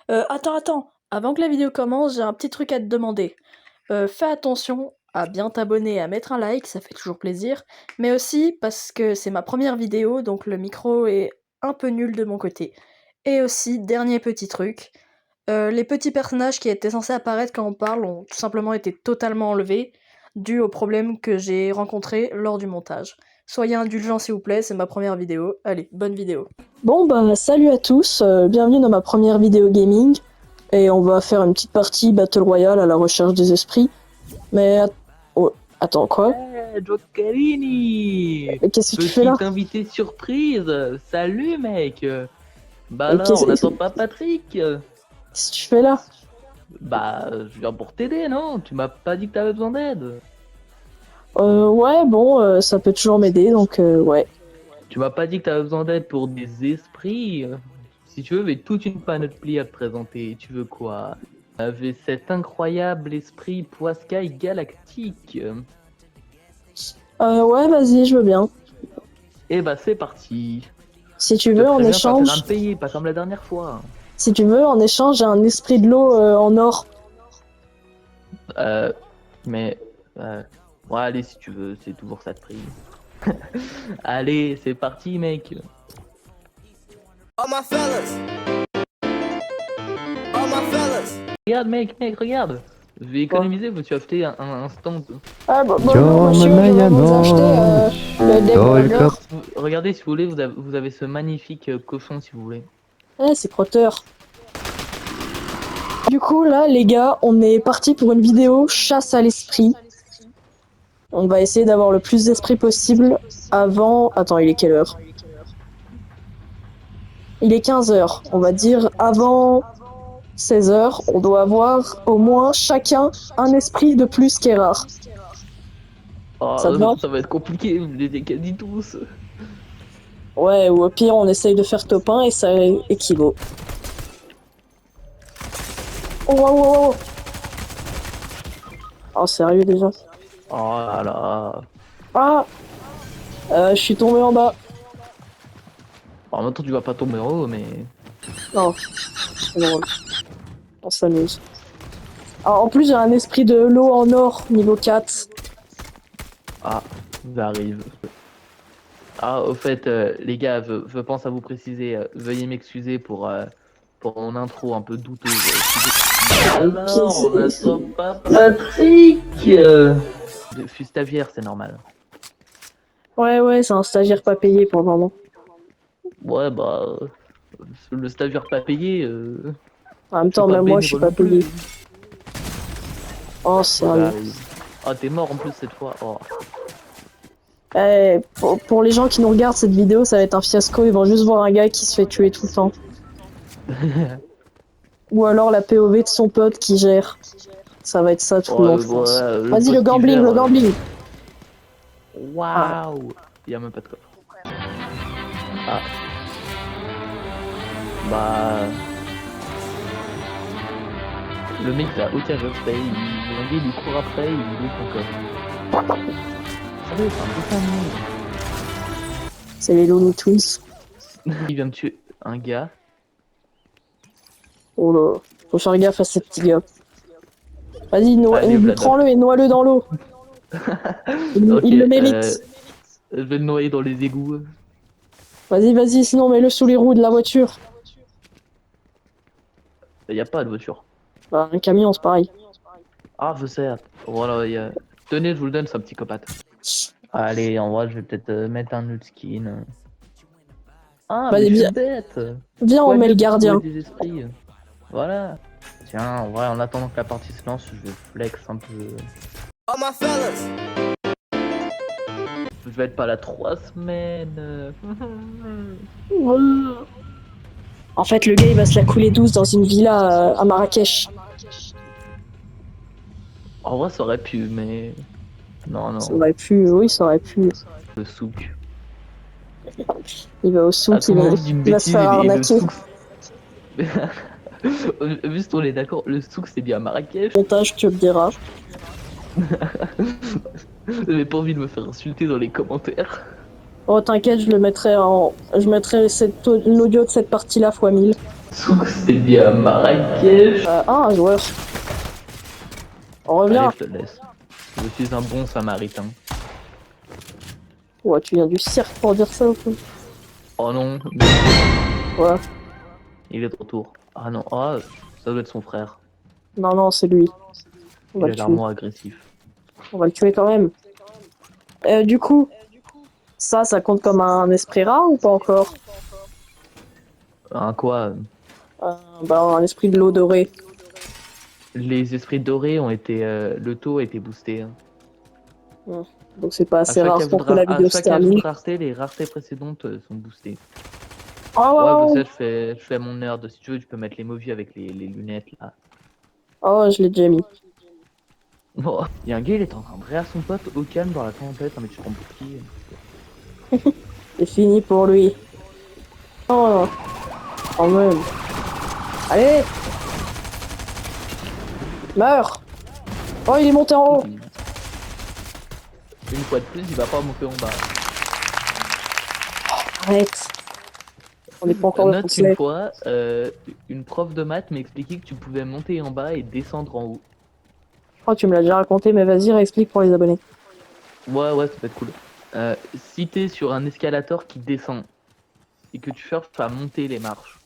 Attends. Avant que la vidéo commence, j'ai un petit truc à te demander. Fais attention à bien t'abonner et à mettre un like, ça fait toujours plaisir. Mais aussi parce que c'est ma première vidéo, donc le micro est un peu nul de mon côté. Et aussi, dernier petit truc, les petits personnages qui étaient censés apparaître quand on parle ont tout simplement été totalement enlevés, dû aux problèmes que j'ai rencontrés lors du montage. Soyez indulgents s'il vous plaît, c'est ma première vidéo. Allez, bonne vidéo. Bon bah salut à tous, bienvenue dans ma première vidéo gaming. Et on va faire une petite partie Battle Royale à la recherche des esprits. Mais oh, attends quoi? Hey, Giocarini! Mais qu'est-ce que tu fais là? Petit invité surprise! Salut mec! Bah Mais là, on qu'est-ce n'attend pas Patrick! que tu fais là? Bah, je viens pour t'aider, non? Tu m'as pas dit que t'avais besoin d'aide! Ouais bon, ça peut toujours m'aider donc ouais. Tu m'as pas dit que t'avais besoin d'aide pour des esprits? Si tu veux, j'ai toute une panoplie à te présenter. Tu veux quoi? Avec cet incroyable esprit Poiscaille galactique! Ouais vas-y, je veux bien. Et bah, c'est parti! Si tu Je te veux en préviens, t'as intérêt à échange, me payer, pas comme la dernière fois! si tu veux en échange, j'ai un esprit de l'eau en or. Euh, mais ouais, allez si tu veux, c'est toujours ça de prix. Allez, c'est parti, mec. All my fellas. All my fellas. Regarde, mec, regarde. Je vais économiser, je me suis acheté un stand. Ah bon non monsieur, je vais vous acheter des burgers. Regardez si vous voulez, vous avez ce magnifique cochon si vous voulez. Ouais, c'est crotteur. Du coup, là, les gars, on est parti pour une vidéo chasse à l'esprit. On va essayer d'avoir le plus d'esprit possible avant... Attends, il est quelle heure? Il est 15h. On va dire avant 16h, on doit avoir au moins chacun un esprit de plus qui est rare. Oh, Ça te va? ça va être compliqué, vous les ai quasi tous. Ouais, ou au pire, on essaye de faire top 1 et ça équivaut. Oh, wow. Oh, sérieux déjà? Oh là là. Ah! Je suis tombé en bas. En même temps, tu vas pas tomber en haut, mais. Non, c'est drôle. On s'amuse. Alors, en plus, j'ai un esprit de l'eau en or, niveau 4. Ah, j'arrive. Ah, au fait, les gars, je pense à vous préciser, veuillez m'excuser pour mon intro un peu douteuse. Alors, on n'attend pas Patrick! Je suis stagiaire, c'est normal. Ouais, c'est un stagiaire pas payé pour le moment. Ouais, bah, le stagiaire pas payé, En même je suis temps, pas même moi, je suis bénévole pas non plus. payé. Oh, sérieux. Ah, t'es mort en plus cette fois. Oh. Eh, pour les gens qui nous regardent cette vidéo, ça va être un fiasco. Ils vont juste voir un gars qui se fait tuer tout le temps. Ou alors la POV de son pote qui gère. Ça va être ça tout le long, je pense. Vas-y, le gambling, le gambling. Waouh! Il y a même pas de coffre. Ah. Bah. Le mec là, ok, je paye, il lui court après, il lui son coffre. Sérieux, c'est un putain de monde. C'est les Looney Tunes. Il vient de tuer un gars. Oh là. Faut faire gaffe à ces petits gars. Vas-y, Allez, Vlad. prends-le et noie-le dans l'eau. Ok, Il le mérite. je vais le noyer dans les égouts. Vas-y, sinon mets-le sous les roues de la voiture. Il n'y a pas de voiture. Bah, un camion, c'est pareil. Ah, je sais. Voilà, tenez, je vous le donne, c'est un psychopathe. Allez, en vrai, je vais peut-être mettre un autre skin. Ah, mais Vas-y, je suis bête. viens, on Quoi met mieux le que gardien. trouver des esprits. Voilà. Tiens, en vrai, en attendant que la partie se lance, je vais flex un peu. All my fellas. Je vais être pas là 3 semaines. En fait, le gars, il va se la couler douce dans une villa à Marrakech. En vrai, ça aurait pu, mais. Non. Ça aurait pu, oui, ça aurait pu. Le souk. Il va au souk, Ah, tout le monde dit une il va se bêtise faire et le arnaquer. souk. Juste, on est d'accord, le souk c'est bien Marrakech. Montage, tu me diras. J'avais pas envie de me faire insulter dans les commentaires. Oh, t'inquiète, je mettrai l'audio de cette partie-là x 1000. C'est bien Marrakech. Un joueur. On revient. Allez, je te laisse. Je suis un bon samaritain. Ouais, tu viens du cirque pour dire ça ou quoi? Oh non, Ouais. il est de retour. Ah non, ah, ça doit être son frère. Non, non, c'est lui. On va Il le a l'air tuer. moins agressif. On va le tuer quand même. Du coup, ça compte comme un esprit rare ou pas encore? Un quoi? Un esprit de l'eau dorée. Les esprits dorés ont été. Le taux a été boosté. Hein. Donc c'est pas assez rare pour que la À vidéo se chaque ajout termine. de rareté, les raretés précédentes sont boostées. Ah ouais, Ouais, ouais, bah ouais. ça, je fais mon nerd. Si tu veux, tu peux mettre les movies avec les lunettes là. Oh, je l'ai déjà mis. Oh, il y a un gars, il est en train de rire son pote au calme dans la tempête. Non, mais tu te rends pour qui? C'est fini pour lui. Oh, quand même. Allez! Meurs! Oh, il est monté en haut! Une fois de plus, il va pas monter en bas. Arrête! On n'est pas encore Note le qu'une fois, une prof de maths m'a expliqué que tu pouvais monter en bas et descendre en haut. Oh, tu me l'as déjà raconté, mais vas-y, réexplique pour les abonnés. Ouais, ouais, ça peut être cool. Si t'es sur un escalator qui descend et que tu cherches à monter les marches,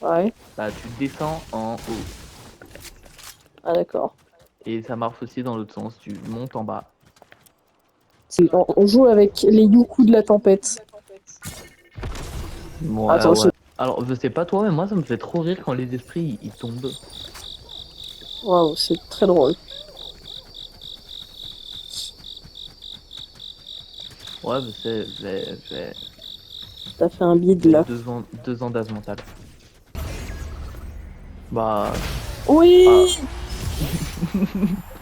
Ouais. bah tu descends en haut. Ah, d'accord. Et ça marche aussi dans l'autre sens, tu montes en bas. On joue avec les Youkou de la tempête. Ouais, Attends, ouais. Alors, je sais pas toi, mais moi ça me fait trop rire quand les esprits ils tombent. Waouh, c'est très drôle. Ouais, j'ai T'as fait un bide là. 2 ans d'âge mental. Bah, Oui!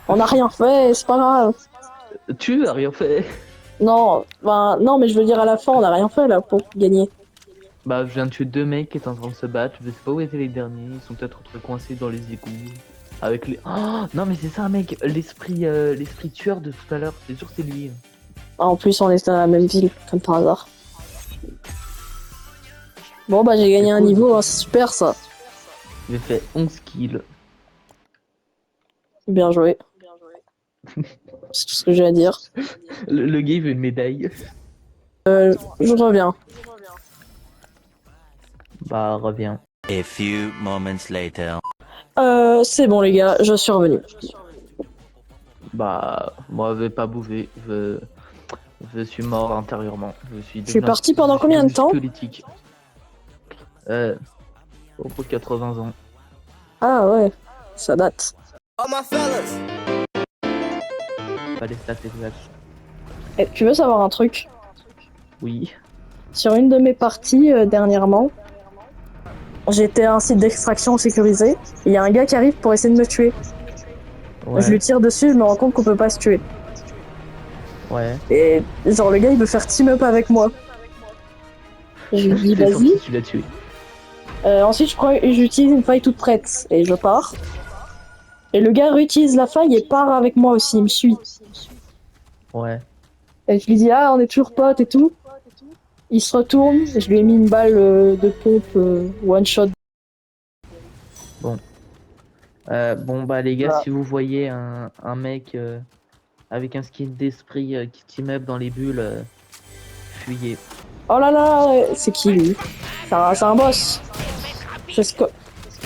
On n'a rien fait, c'est pas grave. tu as rien fait. Non, non, mais je veux dire à la fin, on n'a rien fait là pour gagner. Bah, je viens de tuer 2 mecs qui étaient en train de se battre. Je sais pas où étaient les derniers. Ils sont peut-être coincés dans les égouts. Avec les. Oh non, mais c'est ça, mec. L'esprit tueur de tout à l'heure. C'est sûr que c'est lui. Ah, en plus, on est dans la même ville, comme par hasard. Bon, bah, j'ai gagné un cool. niveau, hein, c'est super ça. J'ai fait 11 kills. Bien joué. C'est tout ce que j'ai à dire. Le gars, il veut une médaille. Je reviens. Bah, reviens. A few moments later. C'est bon, les gars, je suis revenu. Bah, moi, je vais pas bouger. Je suis mort intérieurement. Je suis parti pendant combien de temps? Squelettique. Au bout de 80 ans. Ah ouais, ça date. All my fellas. Pas les stats exacts. Eh, tu veux savoir un truc? Oui. Sur une de mes parties dernièrement, j'étais à un site d'extraction sécurisé. Il y a un gars qui arrive pour essayer de me tuer. Ouais. Je lui tire dessus, je me rends compte qu'on peut pas se tuer. Ouais. Et genre le gars il veut faire team up avec moi. Je lui dis C'est vas-y. sorti, tu l'as tué. Ensuite j'utilise une faille toute prête et je pars. Et le gars réutilise la faille et part avec moi aussi, il me suit. Ouais. Et je lui dis ah on est toujours potes et tout. Il se retourne et je lui ai mis une balle de pompe one shot. Bon bah les gars, Voilà. si vous voyez un mec avec un skin d'esprit qui team up dans les bulles, fuyez. Oh là là, c'est qui lui? C'est un boss.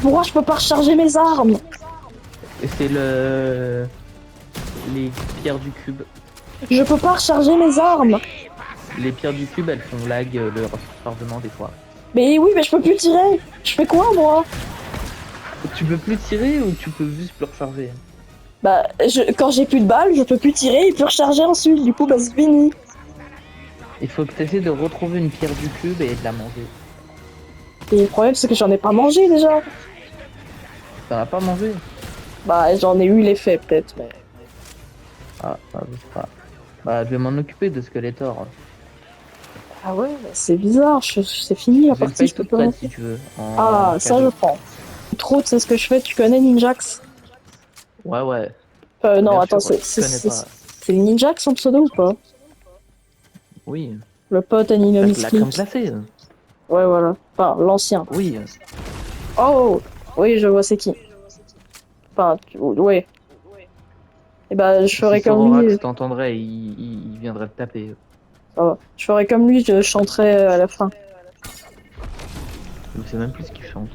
Pourquoi je peux pas recharger mes armes? Et c'est les pierres du cube. Je peux pas recharger mes armes. Les pierres du cube, elles font lag le rechargement des fois. Mais oui, mais je peux plus tirer. Je fais quoi moi? Tu peux plus tirer ou tu peux juste plus recharger? Bah, quand j'ai plus de balles, je peux plus tirer et plus recharger ensuite. Du coup, bah c'est fini. Il faut que tu essaies de retrouver une pierre du cube et de la manger. Et le problème, c'est que j'en ai pas mangé déjà. T'en as pas mangé? Bah, j'en ai eu l'effet peut-être, mais. Ah, je sais pas. Bah, je vais m'en occuper de Skeletor. Ah ouais, bah, c'est bizarre. C'est fini la J'ai une partie. faille Je peux toute pas. prête si tu veux. Ah, ça je prends. Trop, c'est ce que je fais. Tu connais Ninjax? Ouais, ouais. Non, Bien attends, sûr, je connais pas. c'est Ninjax son pseudo ou pas? Oui. Le pote La Aninomisky. crème glacée. Ouais, voilà. Enfin, l'ancien. Oui. Oh, oui, je vois c'est qui. Enfin, ouais. Et bah, je ferai Si comme lui. Sororax t'entendrait, il viendrait te taper. Ça va. Je ferai comme lui, je chanterai à la fin. Je sais même plus ce qu'il chante.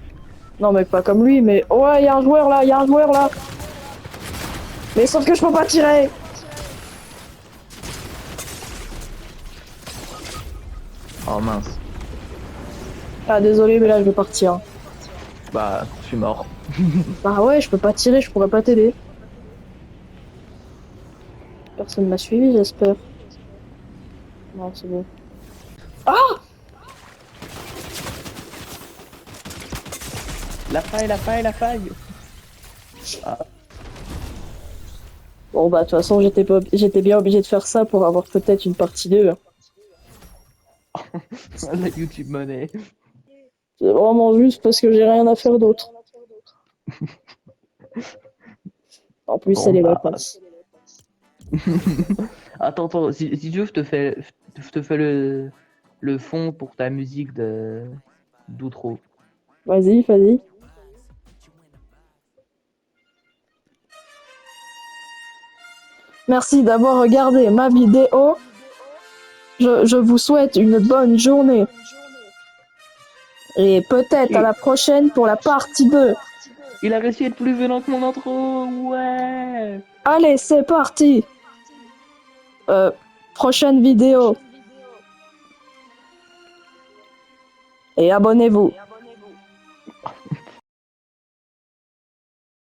Non, mais pas comme lui, mais... Oh, ouais, il y a un joueur là, il y a un joueur là. Mais sauf que je peux pas tirer. Oh mince. Ah, désolé, mais là, je vais partir. Bah, je suis mort. Bah ouais, je peux pas tirer, je pourrais pas t'aider. Personne m'a suivi, j'espère. Non, c'est bon. Ah! La faille, la faille, la faille. Bon, bah, de toute façon, j'étais bien obligé de faire ça pour avoir peut-être une partie 2. La YouTube Money. C'est vraiment juste parce que j'ai rien à faire d'autre. En plus, c'est Bon, les bah. vacances. Attends, si tu veux, je te fais le fond pour ta musique d'outro. Vas-y, vas-y. Merci d'avoir regardé ma vidéo. Je vous souhaite une bonne journée. Et peut-être à la prochaine pour la partie 2. Il a réussi à être plus venant que mon intro, ouais. Allez, c'est parti. Prochaine vidéo. Et abonnez-vous.